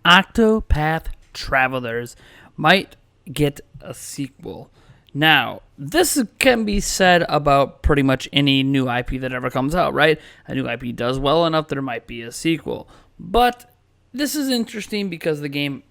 Octopath Travelers might get a sequel. Now, this can be said about pretty much any new IP that ever comes out, right? A new IP does well enough, there might be a sequel. But this is interesting because the game,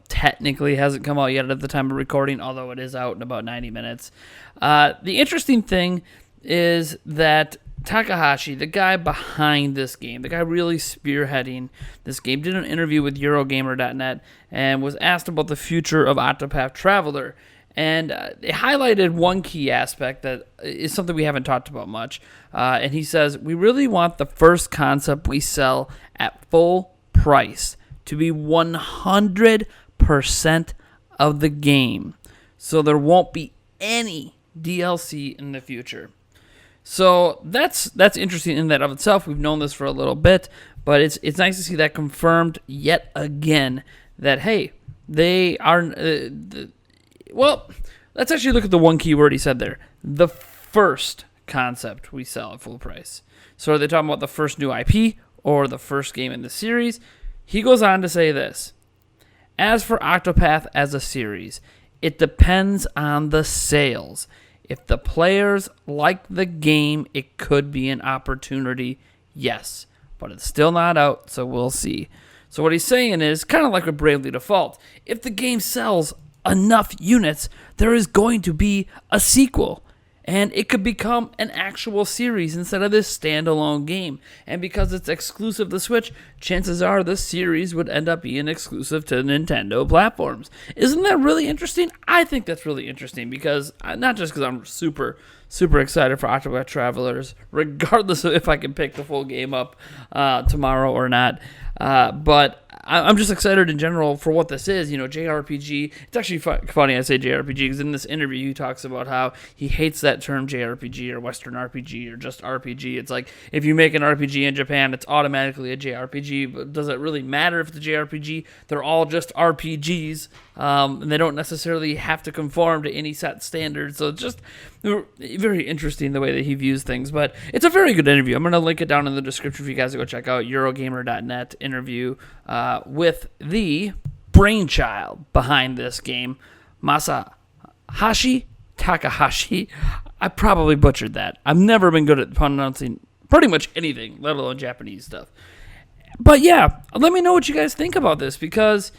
technically hasn't come out yet at the time of recording, although it is out in about 90 minutes. The interesting thing is that Takahashi, the guy behind this game, the guy really spearheading this game, did an interview with Eurogamer.net and was asked about the future of Octopath Traveler. And they highlighted one key aspect that is something we haven't talked about much. And he says, we really want the first concept we sell at full price to be 100% of the game. So there won't be any DLC in the future. So that's interesting in that of itself. We've known this for a little bit, but it's nice to see that confirmed yet again that, hey, they are... well, let's actually look at the one key word he said there. The first concept we sell at full price. So are they talking about the first new IP or the first game in the series? He goes on to say this. As for Octopath as a series, it depends on the sales. If the players like the game, it could be an opportunity, yes. But it's still not out, so we'll see. So what he's saying is, kind of like with Bravely Default, if the game sells enough units, there is going to be a sequel. And it could become an actual series instead of this standalone game. And because it's exclusive to Switch, chances are this series would end up being exclusive to Nintendo platforms. Isn't that really interesting? I think that's really interesting because, not just because I'm super excited for Octopath Travelers, regardless of if I can pick the full game up tomorrow or not, but I'm just excited in general for what this is, JRPG. It's actually funny I say JRPG because in this interview he talks about how he hates that term JRPG or Western RPG or just RPG. It's like if you make an RPG in Japan, it's automatically a JRPG, but does it really matter if it's a JRPG? They're all just RPGs, and they don't necessarily have to conform to any set standards. So it's just very interesting the way that he views things, but it's a very good interview. I'm going to link it down in the description for you guys to go check out Eurogamer.net interview with the brainchild behind this game, Masahashi Takahashi. I probably butchered that. I've never been good at pronouncing pretty much anything, let alone Japanese stuff. But yeah, let me know what you guys think about this because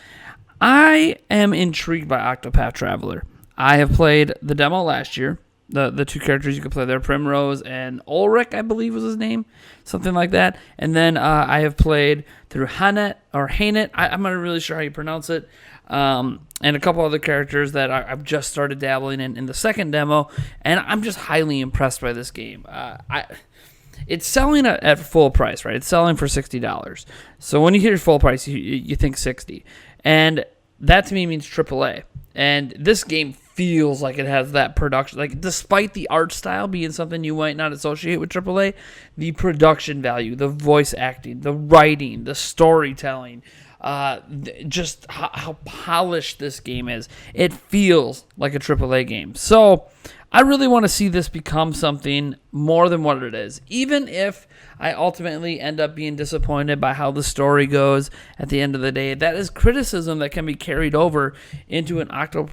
I am intrigued by Octopath Traveler. I have played the demo last year. The two characters you could play there, Primrose and Ulrich, I believe was his name, something like that. And then I have played through Hanet, I'm not really sure how you pronounce it, and a couple other characters that I've just started dabbling in the second demo, and I'm just highly impressed by this game. It's selling at full price, right? It's selling for $60. So when you hear full price, you think $60. And that to me means AAA. And this game feels like it has that production. Like, despite the art style being something you might not associate with AAA, the production value, the voice acting, the writing, the storytelling, just how polished this game is. It feels like a AAA game. So I really want to see this become something more than what it is. Even if I ultimately end up being disappointed by how the story goes at the end of the day, that is criticism that can be carried over into an Octopath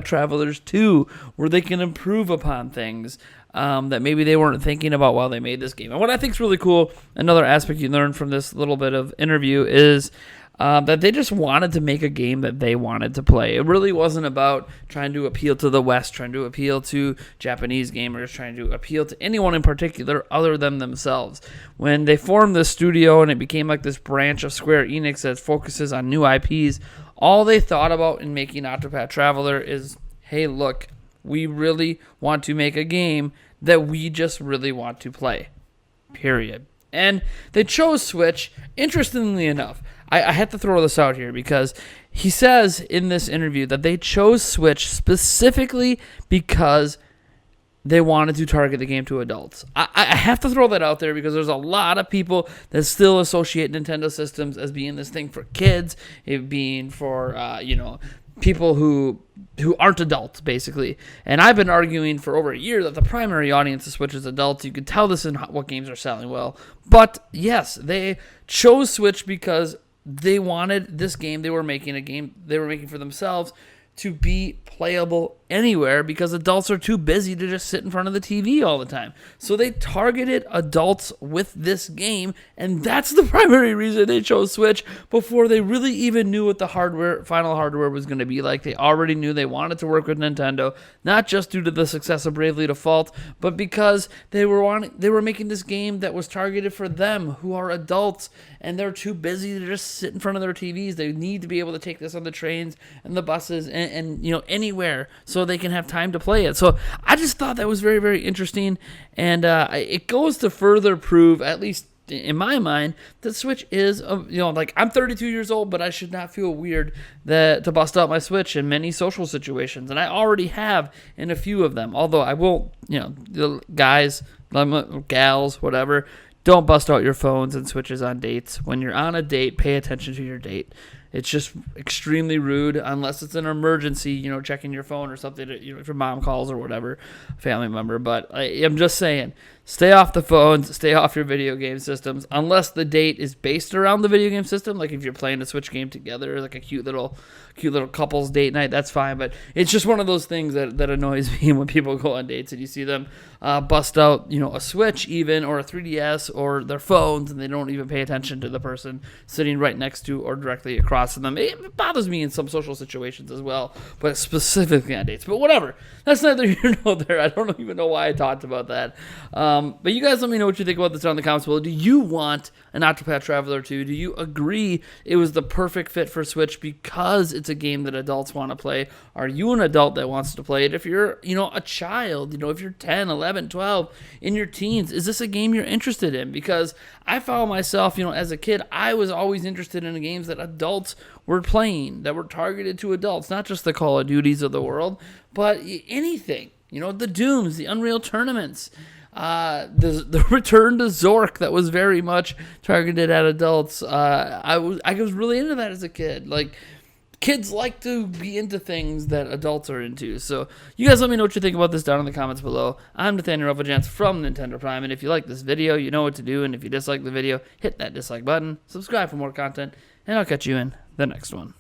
Travelers 2, where they can improve upon things that maybe they weren't thinking about while they made this game. And what I think is really cool, another aspect you learn from this little bit of interview is that they just wanted to make a game that they wanted to play. It really wasn't about trying to appeal to the West, trying to appeal to Japanese gamers, trying to appeal to anyone in particular other than themselves. When they formed this studio and it became like this branch of Square Enix that focuses on new IPs, all they thought about in making Octopath Traveler is, hey, look, we really want to make a game that we just really want to play. Period. And they chose Switch, interestingly enough. I had to throw this out here because he says in this interview that they chose Switch specifically because they wanted to target the game to adults. I have to throw that out there because there's a lot of people that still associate Nintendo systems as being this thing for kids, it being for, people who aren't adults, basically. And I've been arguing for over a year that the primary audience of Switch is adults. You could tell this in what games are selling well. But yes, they chose Switch because they wanted this game. They were making a game they were making for themselves to be playable anywhere, because adults are too busy to just sit in front of the TV all the time. So they targeted adults with this game, and that's the primary reason they chose Switch before they really even knew what the final hardware was going to be like. They already knew they wanted to work with Nintendo, not just due to the success of Bravely Default, but because they were making this game that was targeted for them, who are adults, and they're too busy to just sit in front of their TVs. They need to be able to take this on the trains and the buses and anywhere, so they can have time to play it. So I just thought that was very, very interesting, and it goes to further prove, at least in my mind, that Switch is, I'm 32 years old, but I should not feel weird to bust out my Switch in many social situations, and I already have in a few of them. Although I won't, the guys, gals, whatever, don't bust out your phones and Switches on dates. When you're on a date, pay attention to your date. It's just extremely rude, unless it's an emergency, checking your phone or something, if your mom calls or whatever, family member. But I'm just saying, stay off the phones, stay off your video game systems, unless the date is based around the video game system. Like if you're playing a Switch game together, like a cute little couples date night, that's fine. But it's just one of those things that annoys me when people go on dates and you see them bust out, a Switch even, or a 3DS, or their phones, and they don't even pay attention to the person sitting right next to or directly across from them. It bothers me in some social situations as well, but specifically on dates. But whatever, that's neither here nor there. I don't even know why I talked about that. But you guys let me know what you think about this down in the comments below. Do you want an Octopath Traveler 2? Do you agree it was the perfect fit for Switch because it's a game that adults want to play? Are you an adult that wants to play it? If you're, a child, if you're 10, 11, 12, in your teens, is this a game you're interested in? Because I found myself, as a kid, I was always interested in the games that adults were playing, that were targeted to adults, not just the Call of Duties of the world, but anything. The Dooms, the Unreal Tournaments, the Return to Zork, that was very much targeted at adults. I was really into that as a kid. Like, kids like to be into things that adults are into. So you guys let me know what you think about this down in the comments below. I'm Nathaniel Ruffeljans from Nintendo Prime, and if you like this video, you know what to do. And if you dislike the video, hit that dislike button, subscribe for more content, and I'll catch you in the next one.